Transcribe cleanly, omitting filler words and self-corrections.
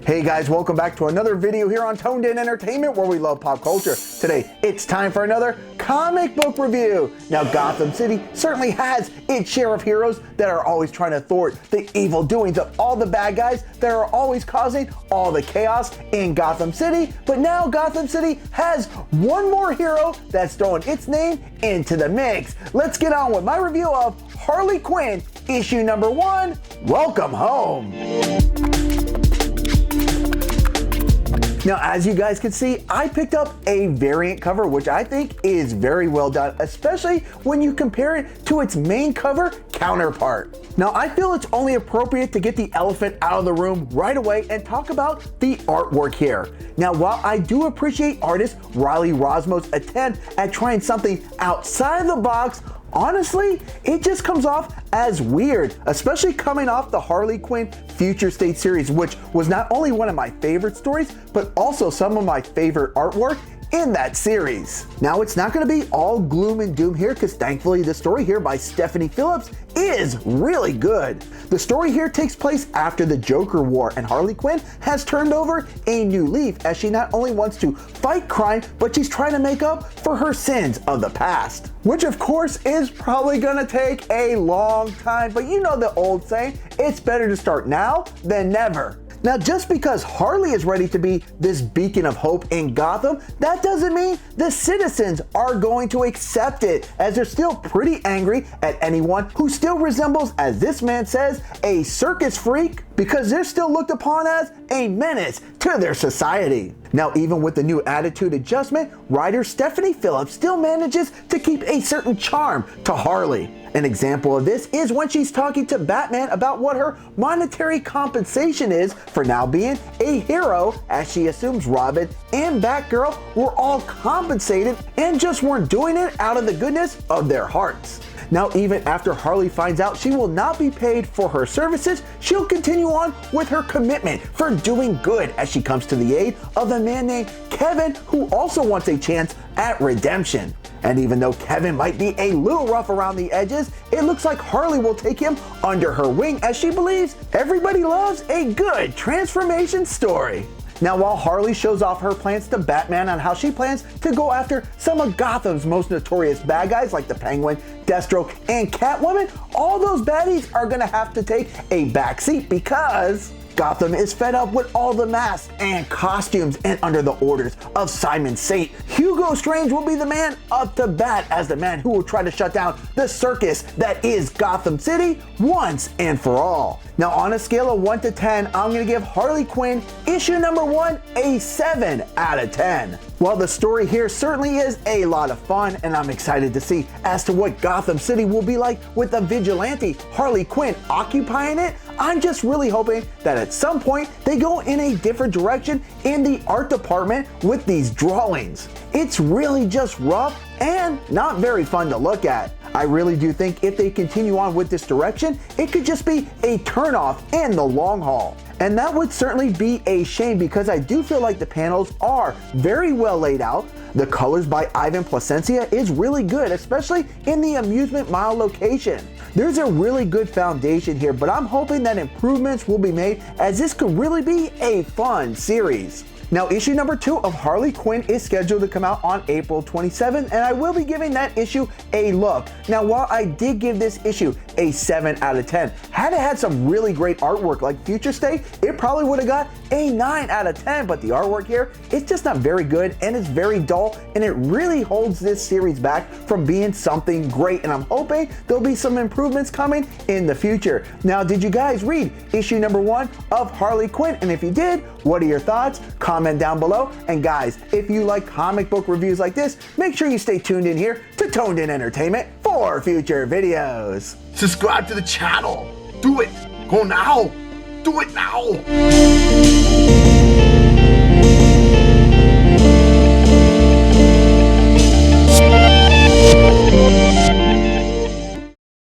Hey guys, welcome back to another video here on Toned In Entertainment, where we love pop culture. Today, it's time for another comic book review. Now, Gotham City certainly has its share of heroes that are always trying to thwart the evil doings of all the bad guys that are always causing all the chaos in Gotham City. But now Gotham City has one more hero that's throwing its name into the mix. Let's get on with my review of Harley Quinn Issue number 1, Welcome Home. Now, as you guys can see, I picked up a variant cover, which I think is very well done, especially when you compare it to its main cover counterpart. Now, I feel it's only appropriate to get the elephant out of the room right away and talk about the artwork here. Now, while I do appreciate artist Riley Rossmo's attempt at trying something outside of the box, honestly, it just comes off as weird, especially coming off the Harley Quinn Future State series, which was not only one of my favorite stories, but also some of my favorite artwork in that series. Now, it's not going to be all gloom and doom here, because thankfully the story here by Stephanie Phillips is really good. The story here takes place after the Joker War, and Harley Quinn has turned over a new leaf as she not only wants to fight crime, but she's trying to make up for her sins of the past. Which of course is probably gonna take a long time, but you know the old saying, it's better to start now than never. Now, just because Harley is ready to be this beacon of hope in Gotham, that doesn't mean the citizens are going to accept it, as they're still pretty angry at anyone who still resembles, as this man says, a circus freak, because they're still looked upon as a menace to their society. Now, even with the new attitude adjustment, writer Stephanie Phillips still manages to keep a certain charm to Harley. An example of this is when she's talking to Batman about what her monetary compensation is for now being a hero, as she assumes Robin and Batgirl were all compensated and just weren't doing it out of the goodness of their hearts. Now, even after Harley finds out she will not be paid for her services, she'll continue on with her commitment for doing good as she comes to the aid of a man named Kevin, who also wants a chance at redemption. And even though Kevin might be a little rough around the edges, it looks like Harley will take him under her wing, as she believes everybody loves a good transformation story. Now, while Harley shows off her plans to Batman on how she plans to go after some of Gotham's most notorious bad guys like the Penguin, Deathstroke, and Catwoman, all those baddies are gonna have to take a backseat, because Gotham is fed up with all the masks and costumes, and under the orders of Simon Saint, Hugo Strange will be the man up to bat as the man who will try to shut down the circus that is Gotham City once and for all. Now, on a scale of 1 to 10, I'm going to give Harley Quinn Issue number 1 a 7 out of 10. While the story here certainly is a lot of fun, and I'm excited to see as to what Gotham City will be like with the vigilante Harley Quinn occupying it, I'm just really hoping that at some point they go in a different direction in the art department with these drawings. It's really just rough and not very fun to look at. I really do think if they continue on with this direction, it could just be a turnoff in the long haul. And that would certainly be a shame, because I do feel like the panels are very well laid out. The colors by Ivan Placencia is really good, especially in the Amusement Mile location. There's a really good foundation here, but I'm hoping that improvements will be made, as this could really be a fun series. Now, issue number 2 of Harley Quinn is scheduled to come out on April 27th, and I will be giving that issue a look. Now, while I did give this issue a 7 out of 10, had it had some really great artwork like Future State, it probably would have got a 9 out of 10, but the artwork here, it's just not very good, and it's very dull, and it really holds this series back from being something great, and I'm hoping there'll be some improvements coming in the future. Now, did you guys read issue number 1 of Harley Quinn? And if you did, what are your thoughts? Comment down below. And guys, if you like comic book reviews like this, make sure you stay tuned in here to Toned In Entertainment for future videos. Subscribe to the channel. Do it. Go now. Do it now.